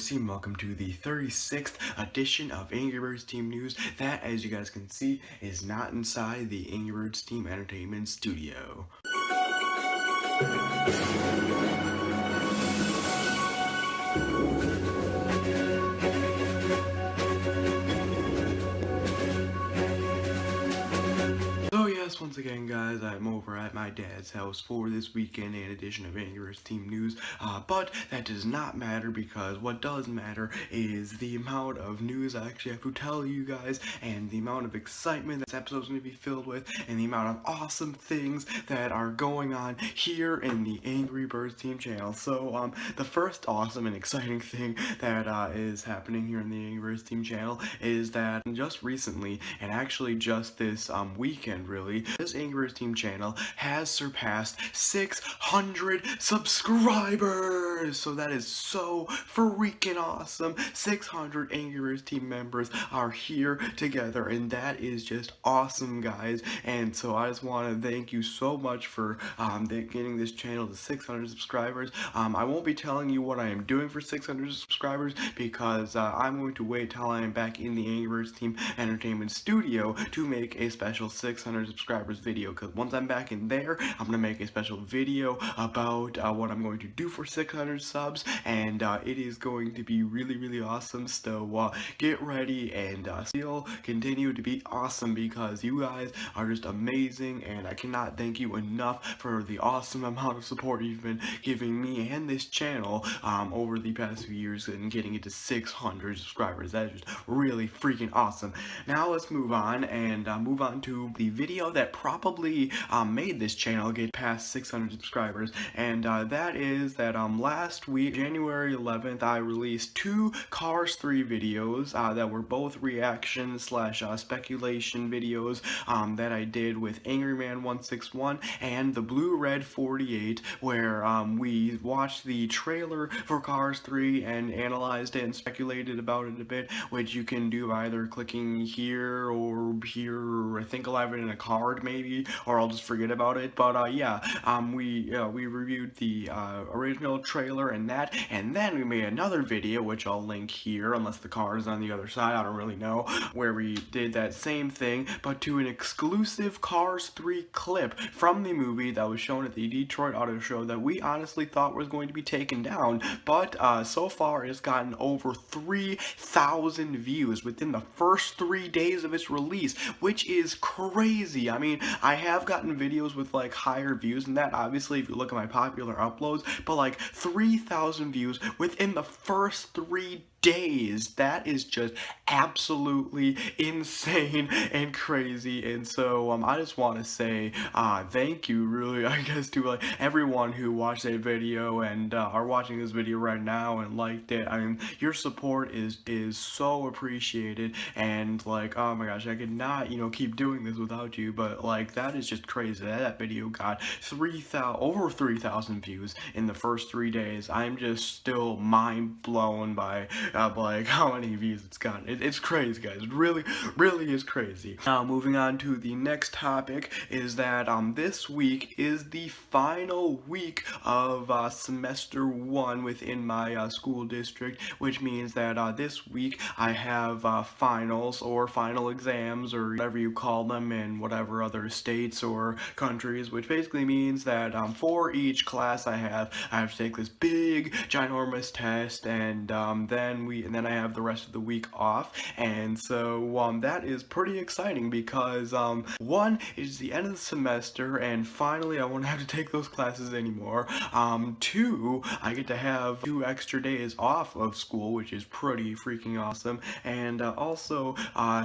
Ngrybirdsteam. Welcome to the 36th edition of Ngrybirdsteam News. That, as you guys can see, is not inside the Ngrybirdsteam Entertainment Studio. So yes, once again guys, I'm over at my dad's house for this weekend and edition of Ngrybirdsteam News, but that does not matter because what does matter is the amount of news I actually have to tell you guys and the amount of excitement this episode is going to be filled with and the amount of awesome things that are going on here in the Ngrybirdsteam channel. So the first awesome and exciting thing that is happening here in the Ngrybirdsteam channel is that just recently, and actually just this weekend really, this Ngrybirdsteam channel has surpassed 600 subscribers! So that is so freaking awesome. 600 Ngrybirdsteam members are here together, and that is just awesome, guys. And so I just want to thank you so much for getting this channel to 600 subscribers. I won't be telling you what I am doing for 600 subscribers because I'm going to wait till I am back in the Ngrybirdsteam Entertainment Studio to make a special 600 subscribers video, because once I'm back in there, I'm going to make a special video about what I'm going to do for 600 subs, and it is going to be really awesome. So get ready and still continue to be awesome, because you guys are just amazing, and I cannot thank you enough for the awesome amount of support you've been giving me and this channel over the past few years and getting it to 600 subscribers. That is just really freaking awesome. Now let's move on and move on to the video that probably made this channel get past 600 subscribers, and that is that last week, January 11th, I released two Cars 3 videos that were both reaction slash speculation videos that I did with AngryMan161 and the Blue Red 48, where we watched the trailer for Cars 3 and analyzed it and speculated about it a bit, which you can do by either clicking here or here, or I think I'll have it in a card maybe, or I'll just forget about it. But yeah, we reviewed the original trailer and that, and then we made another video, which I'll link here, unless the card is on the other side, I don't really know, where we did that same thing, but to an exclusive Cars 3 clip from the movie that was shown at the Detroit Auto Show that we honestly thought was going to be taken down, but so far it's gotten over 3,000 views within the first 3 days of its release, which is crazy. I mean, I have gotten videos with like higher views than that, obviously, if you look at my popular uploads, but like 3,000 views within the first 3 days. That is just absolutely insane and crazy. And so I just want to say thank you, really, I guess, to like everyone who watched that video and are watching this video right now and liked it. I mean, your support is so appreciated, and like, oh my gosh, I could not keep doing this without you. But like, that is just crazy. That video got over 3,000 views in the first 3 days. I'm just still mind blown by like how many views it's gotten. It's crazy, guys. It really is crazy. Now, moving on to the next topic is that this week is the final week of semester 1 within my school district, which means that this week I have finals or final exams or whatever you call them in whatever other states or countries, which basically means that for each class I have to take this big ginormous test, and then I have the rest of the week off. And so that is pretty exciting because one, it's the end of the semester and finally I won't have to take those classes anymore. Two, I get to have 2 extra days off of school, which is pretty freaking awesome. And also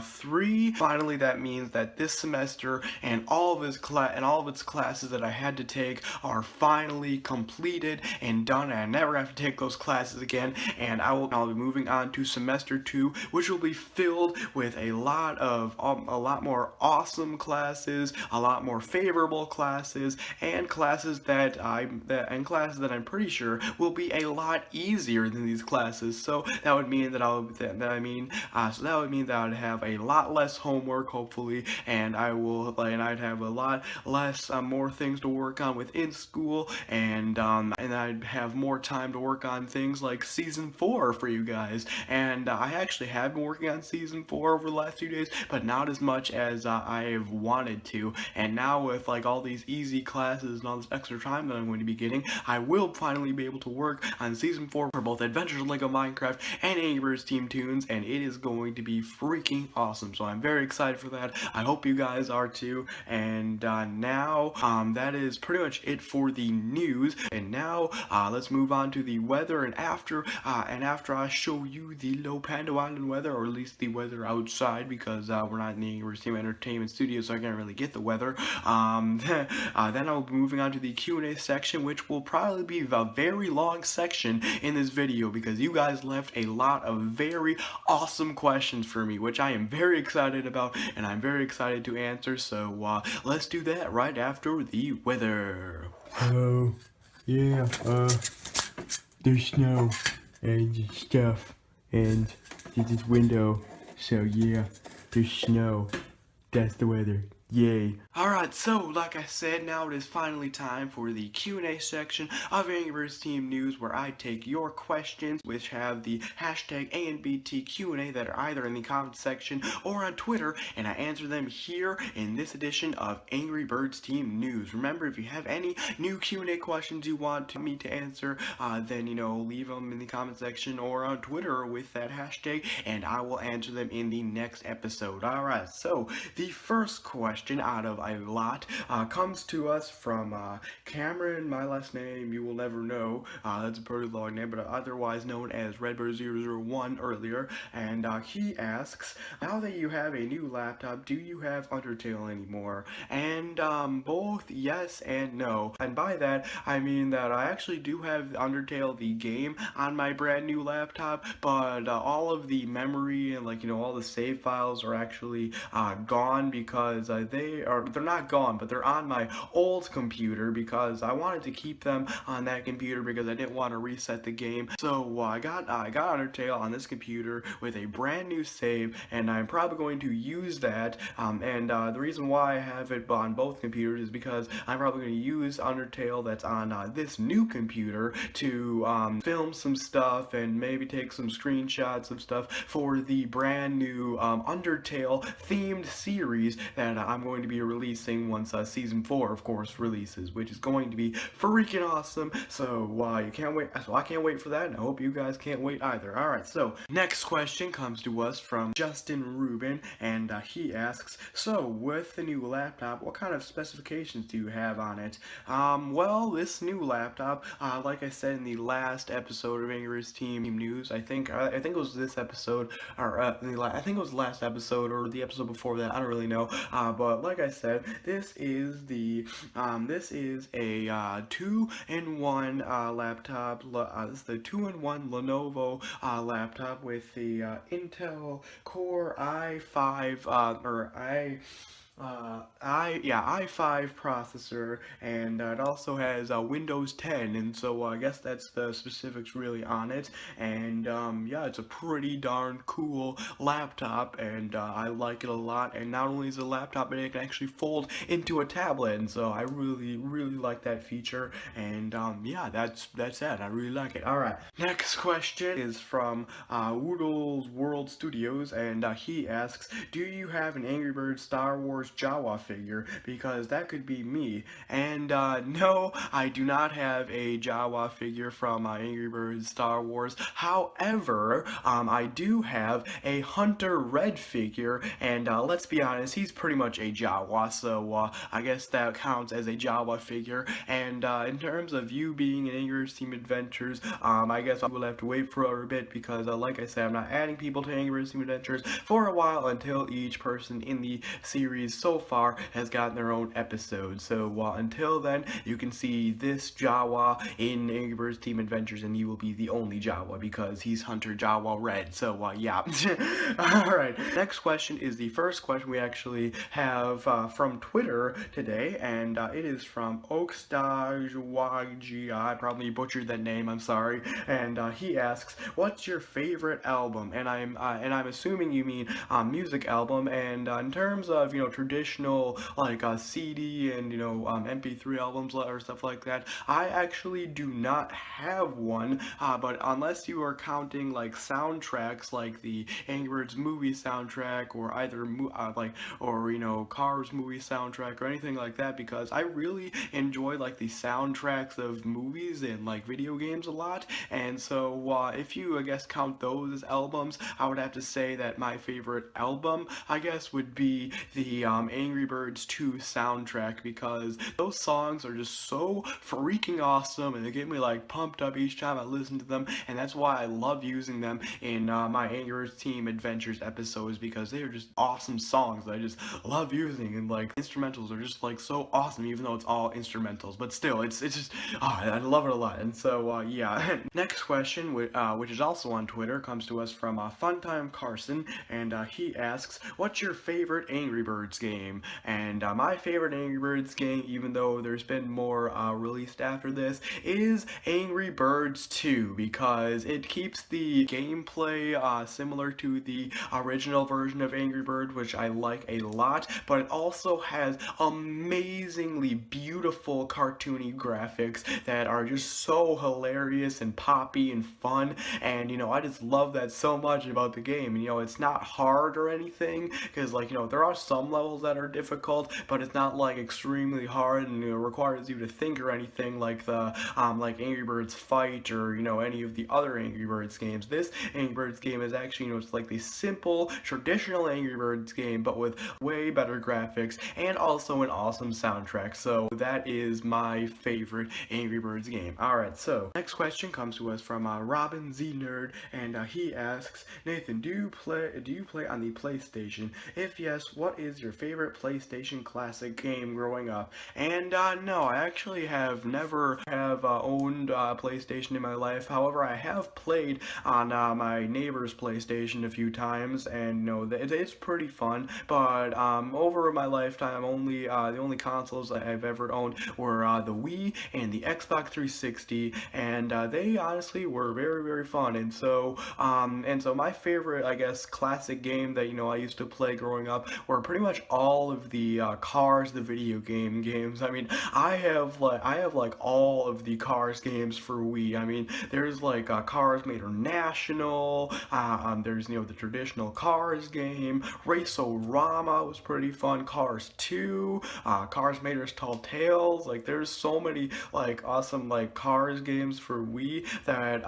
3, finally that means that this semester and all of its classes that I had to take are finally completed and done, and I never have to take those classes again, and I'll be moving moving on to semester 2, which will be filled with a lot more awesome classes, a lot more favorable classes, and classes that I'm pretty sure will be a lot easier than these classes. So that would mean that I'd have a lot less homework, hopefully, and I'd have a lot less more things to work on within school, and I'd have more time to work on things like season 4 for you guys. And I actually have been working on season 4 over the last few days, but not as much as I've wanted to. And now with like all these easy classes and all this extra time that I'm going to be getting, I will finally be able to work on season 4 for both Adventures of Lego Minecraft and Ngrybirdsteam Tunes, and it is going to be freaking awesome. So I'm very excited for that. I hope you guys are too. And now that is pretty much it for the news. And now let's move on to the weather. And after I show you the Low Panda Island weather, or at least the weather outside, because we're not in the Ngrybirdsteam Entertainment Studio, so I can't really get the weather. Then I'll be moving on to the Q&A section, which will probably be a very long section in this video because you guys left a lot of very awesome questions for me, which I am very excited about and I'm very excited to answer. So let's do that right after the weather. Oh, yeah, there's snow and stuff, and there's this window, so yeah, there's snow. That's the weather. Yay. Alright, so like I said, now it is finally time for the Q&A section of Ngrybirdsteam News, where I take your questions, which have the hashtag ANBTQA that are either in the comment section or on Twitter, and I answer them here in this edition of Ngrybirdsteam News. Remember, if you have any new Q&A questions you want me to answer, then, leave them in the comment section or on Twitter with that hashtag, and I will answer them in the next episode. Alright, so the first question out of a lot comes to us from Cameron. My last name you will never know. That's a pretty long name, but otherwise known as Redbird001 earlier. And he asks, now that you have a new laptop, do you have Undertale anymore? And both yes and no. And by that, I mean that I actually do have Undertale the game on my brand new laptop, but all of the memory and all the save files are actually gone because they're not gone, but they're on my old computer because I wanted to keep them on that computer because I didn't want to reset the game. So I got Undertale on this computer with a brand new save, and I'm probably going to use that. The reason why I have it on both computers is because I'm probably going to use Undertale that's on this new computer to film some stuff and maybe take some screenshots of stuff for the brand new Undertale themed series that I'm going to be releasing once season 4, of course, releases, which is going to be freaking awesome. So you can't wait. So I can't wait for that, and I hope you guys can't wait either. All right. So next question comes to us from Justin Rubin, and he asks, so with the new laptop, what kind of specifications do you have on it? Well, this new laptop, like I said in the last episode of Ngrybirdsteam News, I think it was this episode, or I think it was the last episode or the episode before that. I don't really know. But like I said, this is a 2-in-1 laptop. This is the 2-in-1 Lenovo laptop with the Intel Core i5 processor, and it also has Windows 10, and so I guess that's the specifics really on it. And yeah, it's a pretty darn cool laptop, and I like it a lot. And not only is it a laptop, but it can actually fold into a tablet, and so I really like that feature. And yeah, that's that. I really like it. All right, next question is from Woodle's World Studios, and he asks, do you have an Angry Birds Star Wars Jawa figure? Because that could be me. And no, I do not have a Jawa figure from Angry Birds Star Wars. However, I do have a Hunter Red figure, and let's be honest, he's pretty much a Jawa, so I guess that counts as a Jawa figure. And in terms of you being in Ngrybirdsteam Adventures, I guess I will have to wait for a bit because like I said, I'm not adding people to Ngrybirdsteam Adventures for a while until each person in the series so far has gotten their own episode. So until then, you can see this Jawa in Angry Birds Team Adventures, and he will be the only Jawa because he's Hunter Jawa Red. So yeah. Alright, next question is the first question we actually have from Twitter today, and it is from Oakstajwagi. I probably butchered that name, I'm sorry. And he asks, what's your favorite album? And I'm assuming you mean music album. And in terms of traditional like CD and MP3 albums or stuff like that, I actually do not have one. But unless you are counting like soundtracks, like the Angry Birds movie soundtrack, or either Cars movie soundtrack, or anything like that, because I really enjoy like the soundtracks of movies and like video games a lot. And so if you, I guess, count those as albums, I would have to say that my favorite album, I guess, would be the Angry Birds 2 soundtrack, because those songs are just so freaking awesome, and they get me like pumped up each time I listen to them. And that's why I love using them in my Angry Birds Team Adventures episodes, because they are just awesome songs that I just love using. And like instrumentals are just like so awesome, even though it's all instrumentals, but still it's just I love it a lot. And so yeah. Next question, which is also on Twitter, comes to us from Funtime Carson, and he asks, what's your favorite Angry Birds game? And my favorite Angry Birds game, even though there's been more released after this, is Angry Birds 2, because it keeps the gameplay similar to the original version of Angry Bird, which I like a lot, but it also has amazingly beautiful cartoony graphics that are just so hilarious and poppy and fun. And I just love that so much about the game. And it's not hard or anything, because like there are some levels that are difficult, but it's not like extremely hard and requires you to think or anything like the like Angry Birds Fight or any of the other Angry Birds games. This Angry Birds game is actually it's like the simple traditional Angry Birds game, but with way better graphics and also an awesome soundtrack. So that is my favorite Angry Birds game. Alright, so next question comes to us from Robin Z Nerd, and he asks, Nathan, do you play on the PlayStation? If yes, what is your favorite PlayStation classic game growing up? And no, I actually have never owned a PlayStation in my life. However, I have played on my neighbor's PlayStation a few times, and it's pretty fun. But over my lifetime, the only consoles that I've ever owned were the Wii and the Xbox 360, and they honestly were very, very fun. And so my favorite, I guess, classic game that I used to play growing up were pretty much all of the Cars, the video games. I mean, I have like all of the Cars games for Wii. I mean, there's like Cars International. There's the traditional Cars game. Race-O-Rama was pretty fun. Cars 2. Cars Mater's Tall Tales. Like, there's so many like awesome like Cars games for Wii that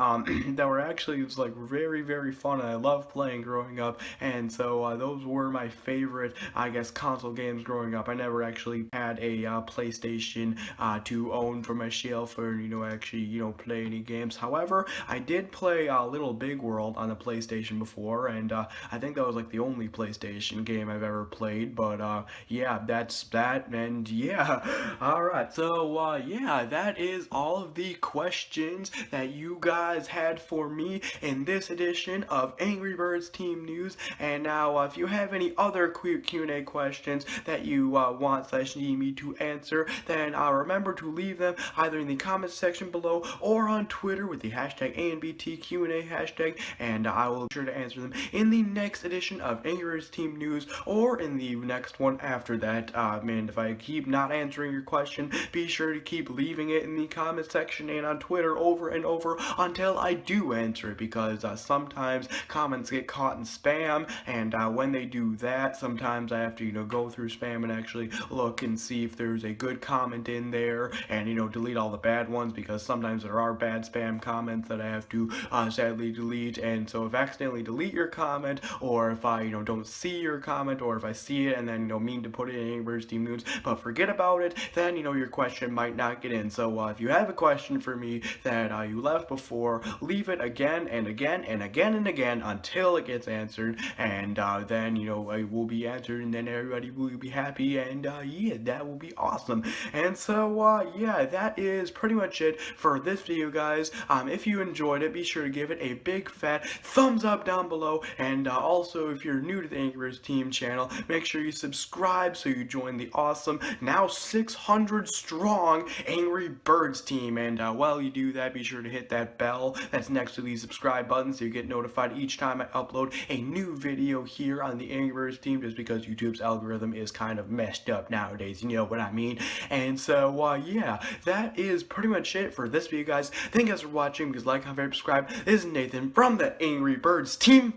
that were actually just like very, very fun, and I loved playing growing up. And so those were my favorite, I guess, console games growing up. I never actually had a PlayStation to own for my shelf, or actually play any games. However, I did play Little Big World on the PlayStation before, and I think that was like the only PlayStation game I've ever played. But yeah, that's that. And yeah, alright, so yeah, that is all of the questions that you guys had for me in this edition of Angry Birds Team News. And now if you have any other Q&A questions that you want/need me to answer, then remember to leave them either in the comments section below or on Twitter with the hashtag ANBTQA hashtag, and I will be sure to answer them in the next edition of Angry Birds Team News, or in the next one after that. And if I keep not answering your question, be sure to keep leaving it in the comments section and on Twitter over and over until I do answer it, because sometimes comments get caught in spam, and when they do that, sometimes I have to go through spam and actually look and see if there's a good comment in there, and delete all the bad ones, because sometimes there are bad spam comments that I have to sadly delete. And so if I accidentally delete your comment, or if I don't see your comment, or if I see it and then mean to put it in Angry Birds Team News but forget about it, then your question might not get in. So if you have a question for me that you left before, leave it again and again and again and again until it gets answered, and then it will be answered, and then everybody will be happy, and yeah, that will be awesome. And so yeah, that is pretty much it for this video, guys. If you enjoyed it, be sure to give it a big fat thumbs up down below, and also if you're new to the Ngrybirdsteam channel, make sure you subscribe so you join the awesome, now 600 strong Ngrybirdsteam. And while you do that, be sure to hit that bell that's next to the subscribe button so you get notified each time I upload a new video here on the Ngrybirdsteam, just because YouTube's algorithm is kind of messed up nowadays, you know what I mean. And so yeah, that is pretty much it for this video, guys. Thank you guys for watching. Please like, comment, subscribe. This is Nathan from the Ngrybirdsteam.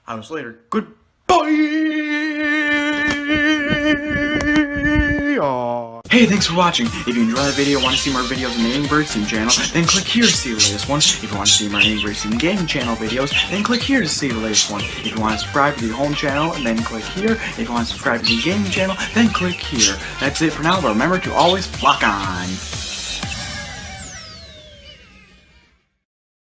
I will see you later. Goodbye. Hey, thanks for watching. If you enjoyed the video and want to see more videos on the Ngrybirdsteam channel, then click here to see the latest one. If you want to see more Ngrybirdsteam gaming channel videos, then click here to see the latest one. If you want to subscribe to the home channel, then click here. If you want to subscribe to the gaming channel, then click here. That's it for now, but remember to always flock on.